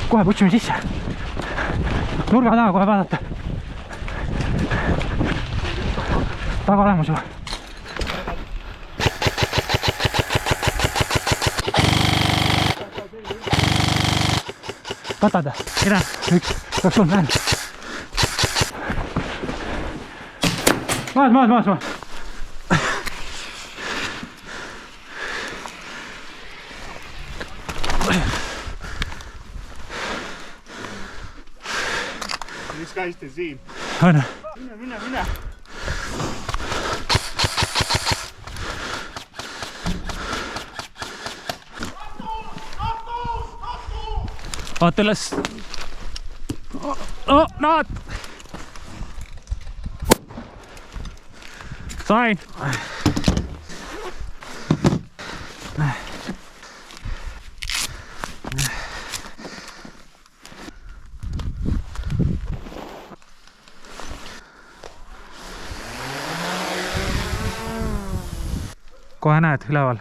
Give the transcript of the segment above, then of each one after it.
kohe putsime sisse. Nurga taha kohe vaadata. Taga olemas juba. Katada. Mine. 1, 2, 3, lähen. Maas. Mis käiste siin? Aina. Mine. Vaata üles. Naad. Sain. Kohe näed üleval.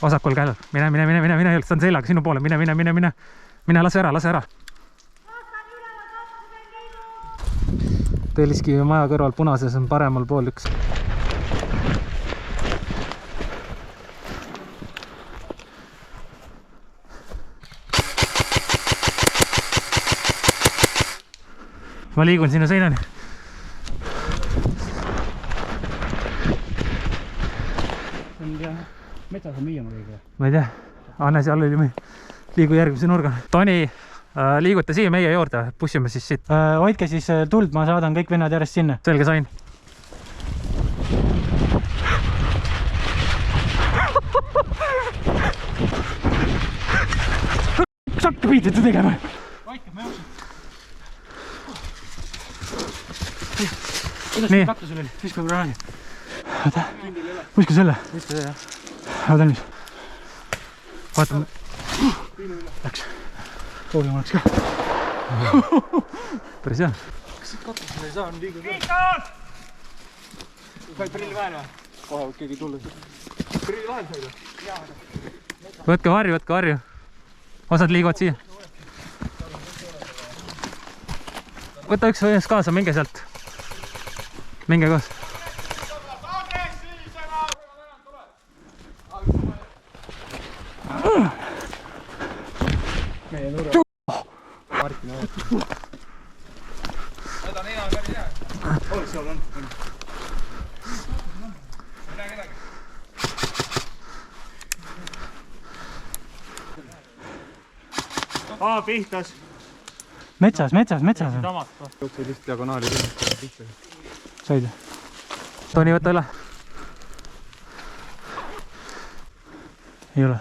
Vasakul käel. Mine. See on seljaga sinu poole. Mine, lase ära. Telliskivi maja kõrval punases on paremal pool üks. Ma liigun sinu seinani. Metsas on müüa muidugi. Ma ei tea. Anne seal oli müü. Liigu järgmise nurga. Toni, liiguta siia meie juurde. Pussime siis siit. Hoidke siis tuld, ma saadan kõik vennad järjest sinna. Selge, sain. Mis hakka piitid tegema? Hoidke, ma jooksin. Kuidas see kattu sul oli? Viska kraani. Oota. Viska selle. Viska see, jah. Valmis. Vaatame. Läks. Koolima oleks ka. Päris hea. Kas see kattu sul ei saa? On liiga kõrg. Said prill vahel või? Kohe võib keegi tulla. Prill vahel said või? Võtke varju. Osad liiguvad siia. Võta üks õies kaasa, minge sealt. Minge koos. Meie nurra. Martin on. Võta neina on päris hea. Oh, seal on. Midagi. Pihtas. Metsas. Jookse lihtsalt diagonaali. Said. Toni, võta üle. Ei ole.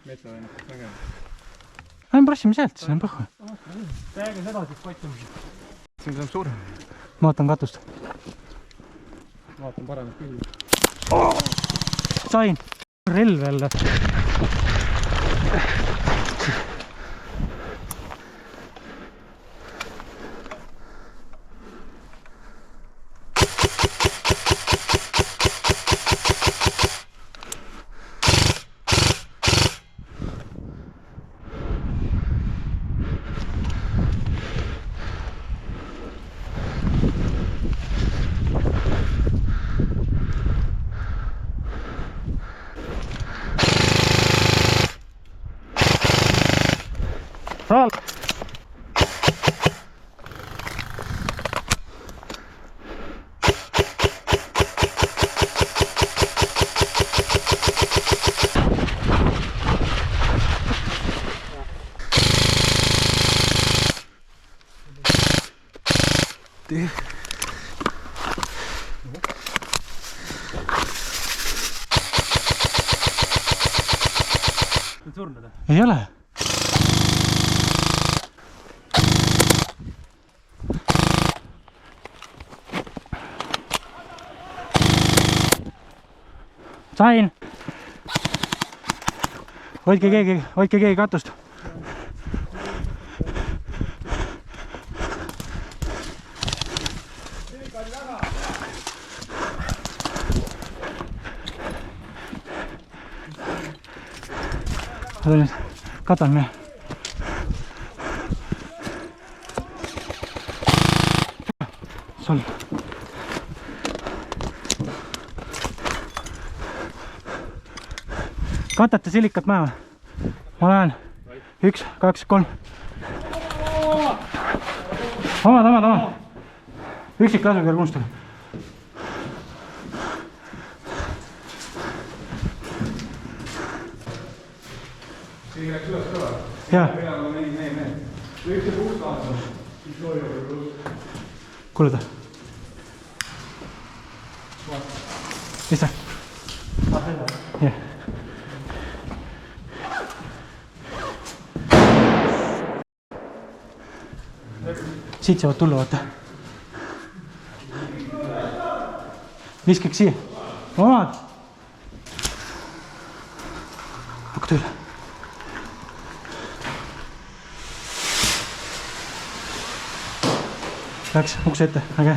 Metsa ennast nägema. Lähen prassime sealt, siis on põhju. Täiega seda siis kottime. Siin on suurem. Ma vaatan katust. Vaatan paremat küll. Sain. Relv jälle. Saal. Ei ole. Sain. Hoidke keegi katust. tulin, katan minä. Sul. Katate silikat mäe. Ma lähen. 1, 2, 3. Omad. Üksik lasu kell kunustada. Siin läks üles kõva. Jaa. Peal on mees. Üks see puust vaadata. Siis loojab. Kuluda. Mis ta? Jah. Siit saavad tulla, vaata. Viskaks siia. Omad. Hakka tööle. Läks ukse ette, äge.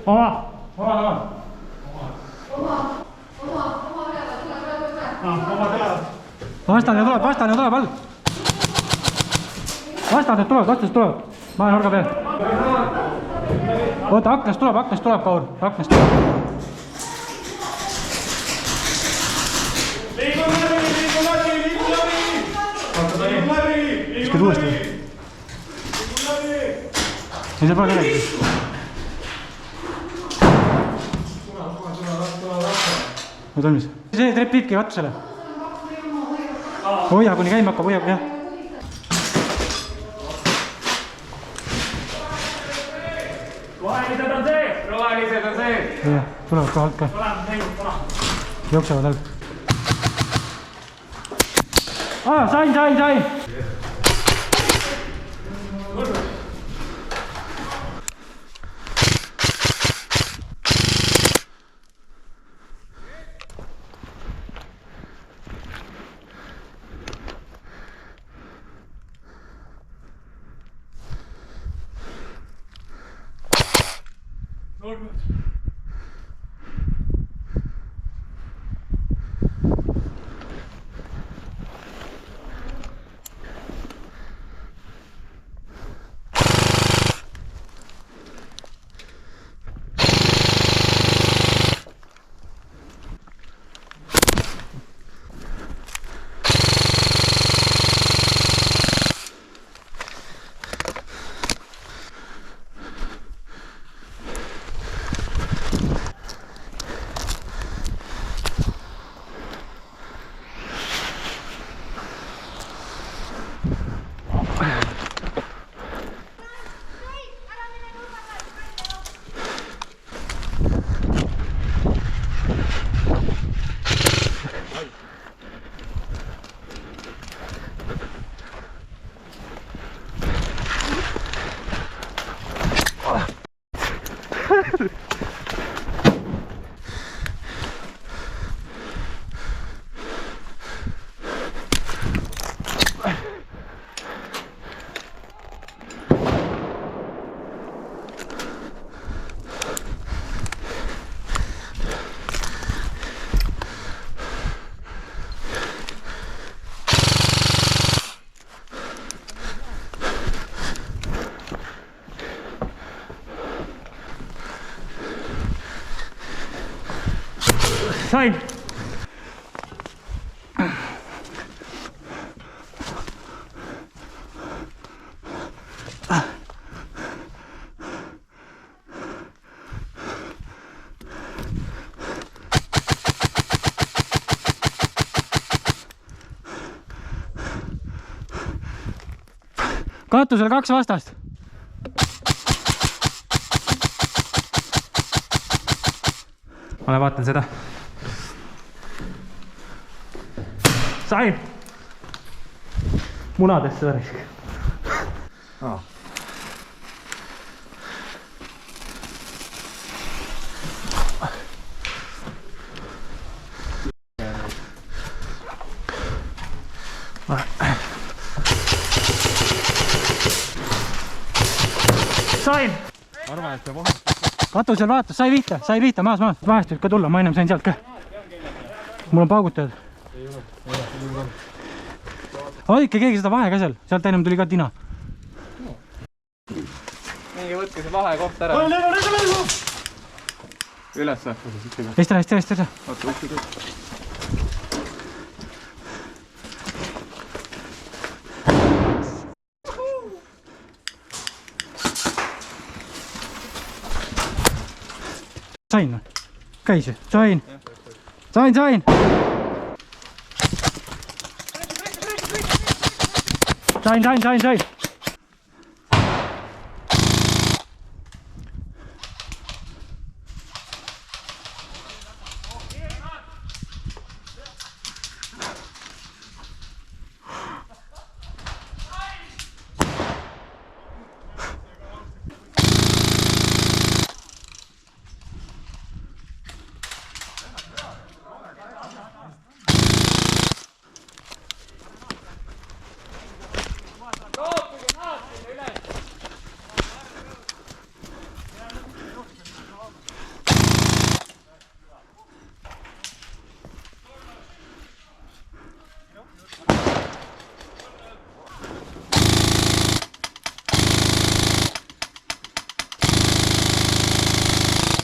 Oma. Vastane tuleb all. Vastane tulevad. Ma olen orga peal. Oota, aknast tuleb, Kaur. Aknast tuleb. Liigu läbi! Viskad uuesti. Ei saa pole kedagi. Ma tulmis. See trepp viibki katusele. Hoia, kuni käima hakkab, jah. Rohelised on see! Jah, tulevad ka alt ka. Jooksevad all. Sain! Sain! Katusel 2 vastast. Ma vaatan seda. Sain! Munadesse värisk. Sain! arvan, et see vahest. Katusel vaatas, sai pihta, maas. Vahest võib ka tulla, ma ennem sain sealt ka. Mul on paugutajad. Ei ole. Hoidke keegi seda vahe ka seal, sealt ennem tuli ka tina. Mingi võtke see vahekoht ära. Üles. Eestra. Oota, võtke. Sain või? Käis või? Sain.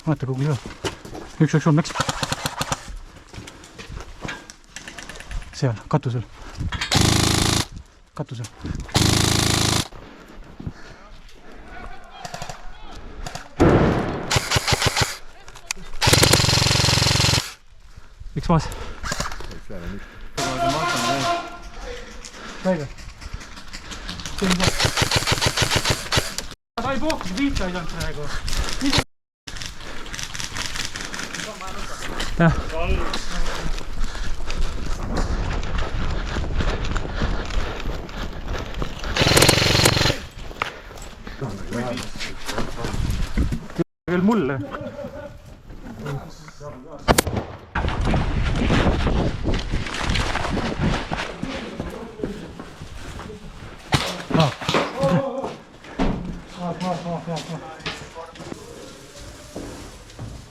Vaata kuhu juba. Üks sul läks. Seal, katusel. Üks maas. Väige. Ta ei puhkus, viita ei saanud praegu. Jah. Küll mulle.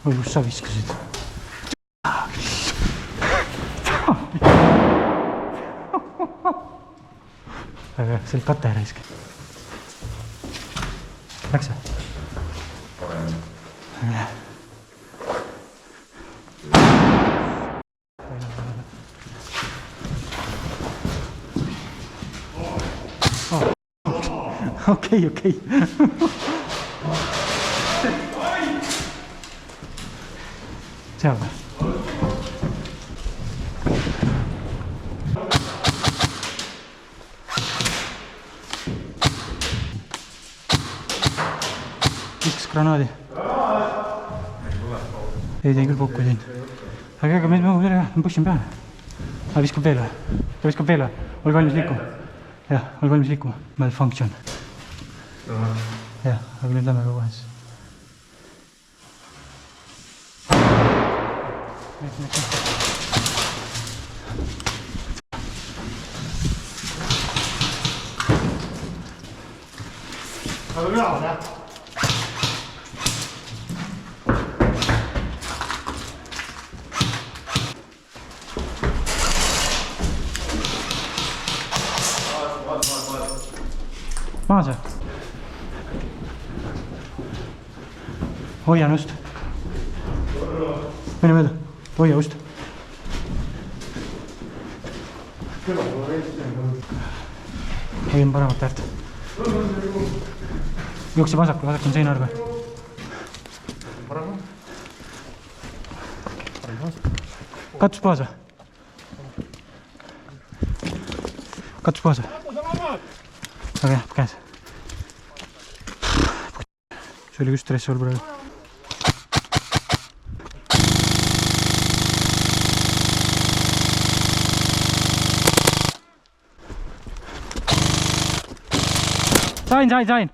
Oi, kus sa viskasid? Aga see oli kate raisk. Läks või? Okei. Seal või? Üks granaadi. Ei teen küll pukku siin. Aga me pushin peale. Ta viskab veel või? Olge valmis liikuma. Jah, olge valmis liikuma. Malfunction. Jah, aga nüüd lähme ka kohe siis. Aga üleval, jah? Maas või? Hoian ust. Mene mööda. Hoia ust. Hoian paremat äärt. Jookse vasaku on seina arve. Katus puhas või? Aga jah, käes. See oli just stress ol praegu. Sain.